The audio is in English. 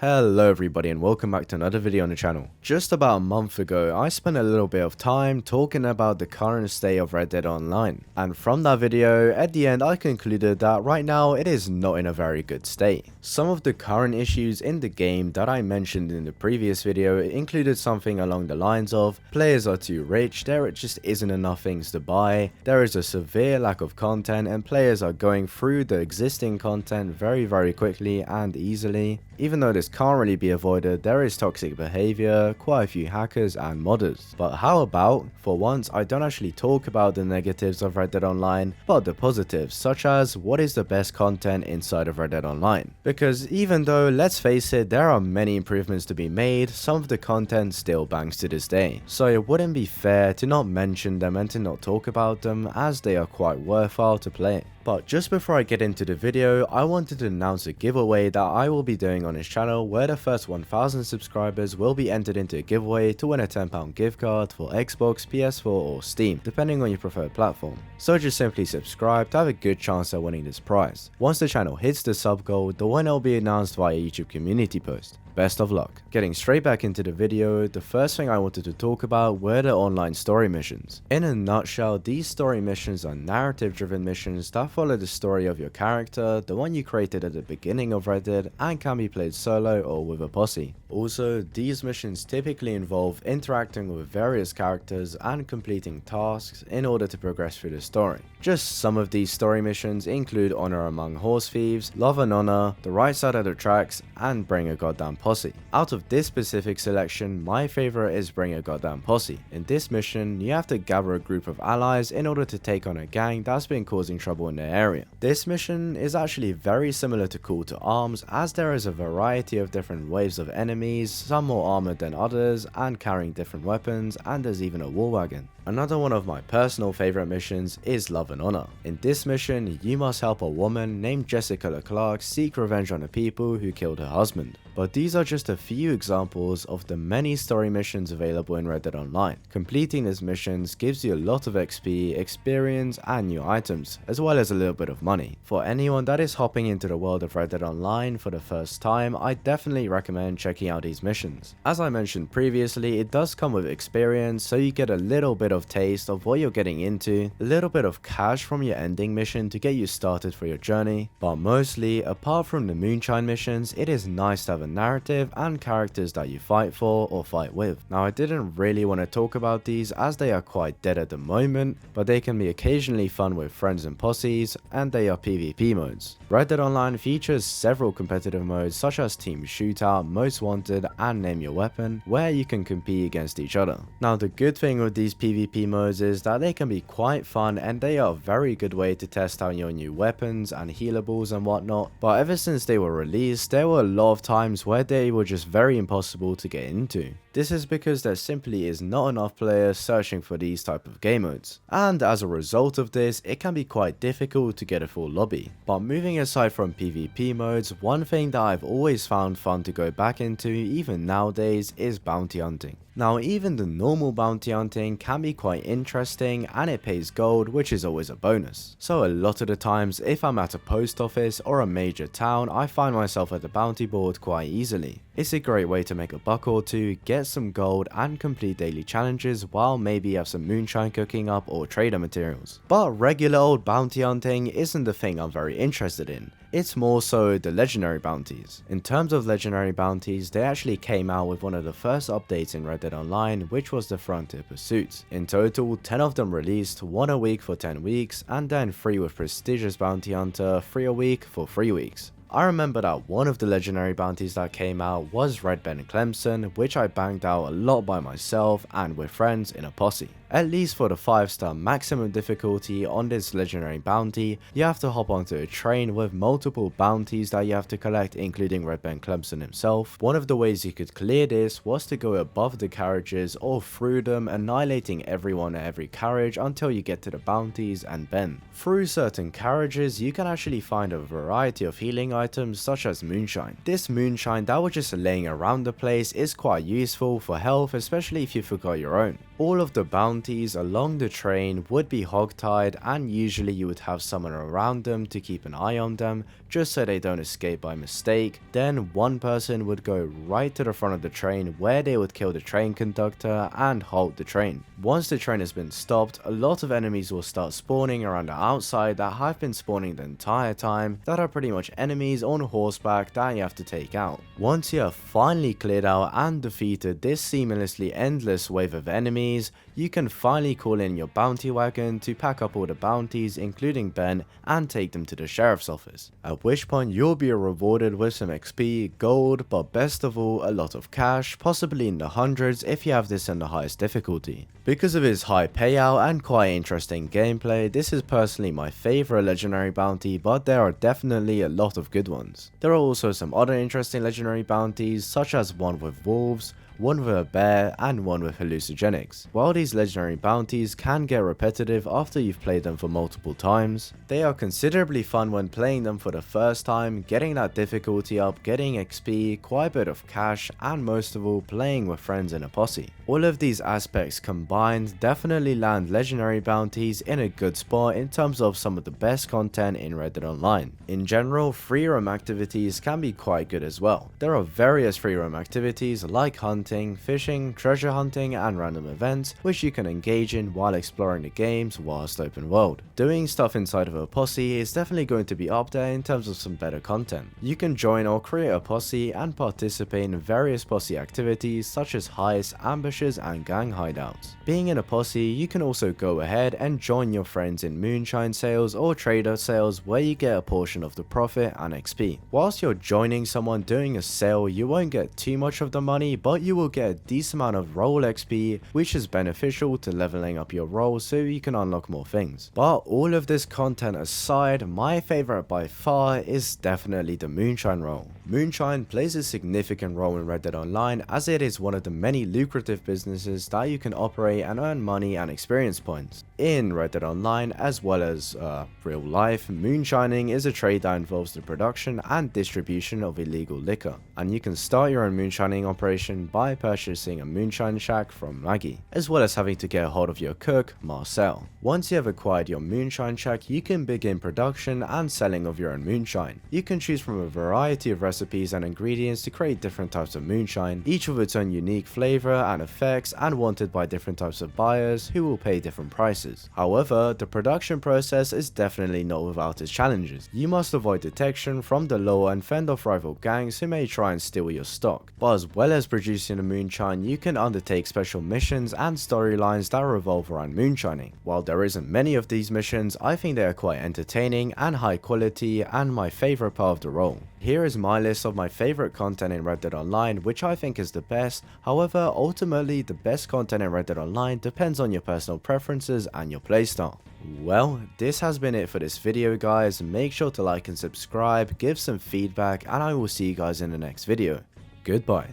Hello everybody and welcome back to another video on the channel. Just about a month ago, I spent a little bit of time talking about the current state of Red Dead Online. And from that video, at the end I concluded that right now it is not in a very good state. Some of the current issues in the game that I mentioned in the previous video included something along the lines of players are too rich, there just isn't enough things to buy, there is a severe lack of content and players are going through the existing content very quickly and easily. Even though this can't really be avoided, there is toxic behavior, quite a few hackers and modders. But how about, for once, I don't actually talk about the negatives of Red Dead Online, but the positives, such as what is the best content inside of Red Dead Online. Because even though, let's face it, there are many improvements to be made, some of the content still bangs to this day. So it wouldn't be fair to not mention them and to not talk about them, as they are quite worthwhile to play. But just before I get into the video, I wanted to announce a giveaway that I will be doing on this channel, where the first 1000 subscribers will be entered into a giveaway to win a £10 gift card for Xbox, PS4 or Steam, depending on your preferred platform. So just simply subscribe to have a good chance at winning this prize. Once the channel hits the sub goal, the winner will be announced via YouTube community post. Best of luck. Getting straight back into the video, the first thing I wanted to talk about were the online story missions. In a nutshell, these story missions are narrative driven missions that follow the story of your character, the one you created at the beginning of Red Dead, and can be played solo or with a posse. Also, these missions typically involve interacting with various characters and completing tasks in order to progress through the story. Just some of these story missions include Honor Among Horse Thieves, Love and Honor, The Right Side of the Tracks, and Bring a Goddamn Posse. Out of this specific selection, my favorite is Bring a Goddamn Posse. In this mission, you have to gather a group of allies in order to take on a gang that's been causing trouble in their area. This mission is actually very similar to Call to Arms, as there is a variety of different waves of enemies, some more armored than others and carrying different weapons, and there's even a war wagon. Another one of my personal favorite missions is Love and Honor. In this mission, you must help a woman named Jessica Leclerc seek revenge on the people who killed her husband. But these are just a few examples of the many story missions available in Red Dead Online. Completing these missions gives you a lot of XP, experience, and new items, as well as a little bit of money. For anyone that is hopping into the world of Red Dead Online for the first time, I definitely recommend checking out these missions. As I mentioned previously, it does come with experience, so you get a little bit of taste of what you're getting into, a little bit of cash from your ending mission to get you started for your journey, but mostly, apart from the Moonshine missions, it is nice to have a narrative and characters that you fight for or fight with. Now, I didn't really want to talk about these as they are quite dead at the moment, but they can be occasionally fun with friends and posses, and they are PvP modes. Red Dead Online features several competitive modes such as Team Shootout, Most Wanted, and Name Your Weapon, where you can compete against each other. Now, the good thing with these PvP modes is that they can be quite fun and they are a very good way to test out your new weapons and healables and whatnot, but ever since they were released, there were a lot of times where they were just very impossible to get into. This is because there simply is not enough players searching for these type of game modes, and as a result of this, it can be quite difficult to get a full lobby. But moving aside from PvP modes, one thing that I've always found fun to go back into even nowadays is bounty hunting. Now, even the normal bounty hunting can be quite interesting and it pays gold, which is always a bonus. So a lot of the times, if I'm at a post office or a major town, I find myself at the bounty board quite easily. It's a great way to make a buck or two, get some gold and complete daily challenges while maybe have some moonshine cooking up or trader materials. But regular old bounty hunting isn't the thing I'm very interested in. It's more so the legendary bounties. In terms of legendary bounties, they actually came out with one of the first updates in Red Dead Online, which was the Frontier Pursuits. In total, 10 of them released, 1 a week for 10 weeks, and then 3 with Prestigious Bounty Hunter, 3 a week for 3 weeks. I remember that one of the legendary bounties that came out was Red Ben Clemson, which I banged out a lot by myself and with friends in a posse. At least for the 5-star maximum difficulty on this legendary bounty, you have to hop onto a train with multiple bounties that you have to collect, including Red Ben Clemson himself. One of the ways you could clear this was to go above the carriages or through them, annihilating everyone at every carriage until you get to the bounties and Ben. Through certain carriages, you can actually find a variety of healing items such as moonshine. This moonshine that was just laying around the place is quite useful for health, especially if you forgot your own. All of the bounties along the train would be hogtied, and usually you would have someone around them to keep an eye on them just so they don't escape by mistake. Then one person would go right to the front of the train where they would kill the train conductor and halt the train. Once the train has been stopped, a lot of enemies will start spawning around the outside that have been spawning the entire time, that are pretty much enemies on horseback that you have to take out. Once you have finally cleared out and defeated this seamlessly endless wave of enemies, you can finally call in your bounty wagon to pack up all the bounties including Ben and take them to the sheriff's office, at which point you'll be rewarded with some XP, gold, but best of all a lot of cash, possibly in the hundreds if you have this in the highest difficulty. Because of its high payout and quite interesting gameplay, this is personally my favourite legendary bounty, but there are definitely a lot of good ones. There are also some other interesting legendary bounties, such as one with wolves, one with a bear, and one with hallucinogenics. While these legendary bounties can get repetitive after you've played them for multiple times, they are considerably fun when playing them for the first time, getting that difficulty up, getting XP, quite a bit of cash, and most of all playing with friends in a posse. All of these aspects combined definitely land legendary bounties in a good spot in terms of some of the best content in Red Dead Online. In general, free roam activities can be quite good as well. There are various free roam activities like hunting, fishing, treasure hunting, and random events which you can engage in while exploring the games whilst open world. Doing stuff inside of a posse is definitely going to be up there in terms of some better content. You can join or create a posse and participate in various posse activities such as heists, ambushes, and gang hideouts. Being in a posse, you can also go ahead and join your friends in moonshine sales or trader sales where you get a portion of the profit and XP. Whilst you're joining someone doing a sale, you won't get too much of the money, but you will get a decent amount of role XP, which is beneficial to leveling up your role so you can unlock more things. But all of this content aside, my favorite by far is definitely the moonshine role. Moonshine plays a significant role in Red Dead Online as it is one of the many lucrative businesses that you can operate and earn money and experience points. In Red Dead Online, as well as real life, moonshining is a trade that involves the production and distribution of illegal liquor, and you can start your own moonshining operation by purchasing a moonshine shack from Maggie, as well as having to get a hold of your cook, Marcel. Once you have acquired your moonshine shack, you can begin production and selling of your own moonshine. You can choose from a variety of recipes and ingredients to create different types of moonshine, each with its own unique flavor and effects and wanted by different types of buyers who will pay different prices. However, the production process is definitely not without its challenges. You must avoid detection from the law and fend off rival gangs who may try and steal your stock. But as well as producing the moonshine, you can undertake special missions and storylines that revolve around moonshining. While there isn't many of these missions, I think they are quite entertaining and high quality and my favorite part of the role. Here is my list of my favorite content in Red Dead Online, which I think is the best. However, ultimately the best content in Red Dead Online depends on your personal preferences and your playstyle. Well, this has been it for this video guys. Make sure to like and subscribe, give some feedback, and I will see you guys in the next video. Goodbye.